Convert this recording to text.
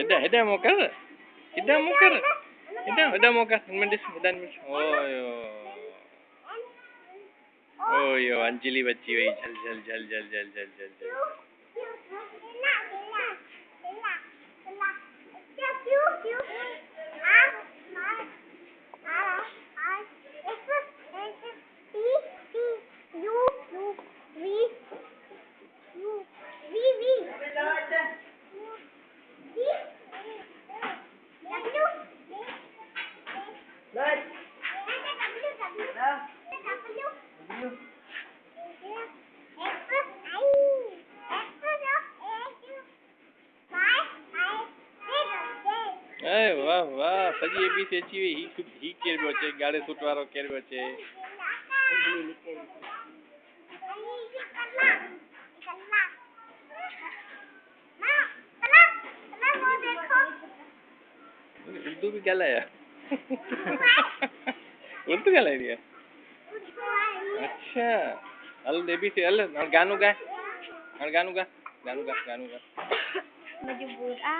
Eda mau kar? Eda mau kar? Eda mau kar? Mendis, oh yo, Anjali बच्ची हुई झल झल झल झल झल झल झल झल अरे वाह वाह सजी एबीसी अची वई ही केरबो छे गाड़े सूट वारो केरबो छे उर्दू भी ॻाल्हाया उर्दू ॻाल्हाई दी अच्छा हल एबीसी हल गानो गा गानो गा मजबूरा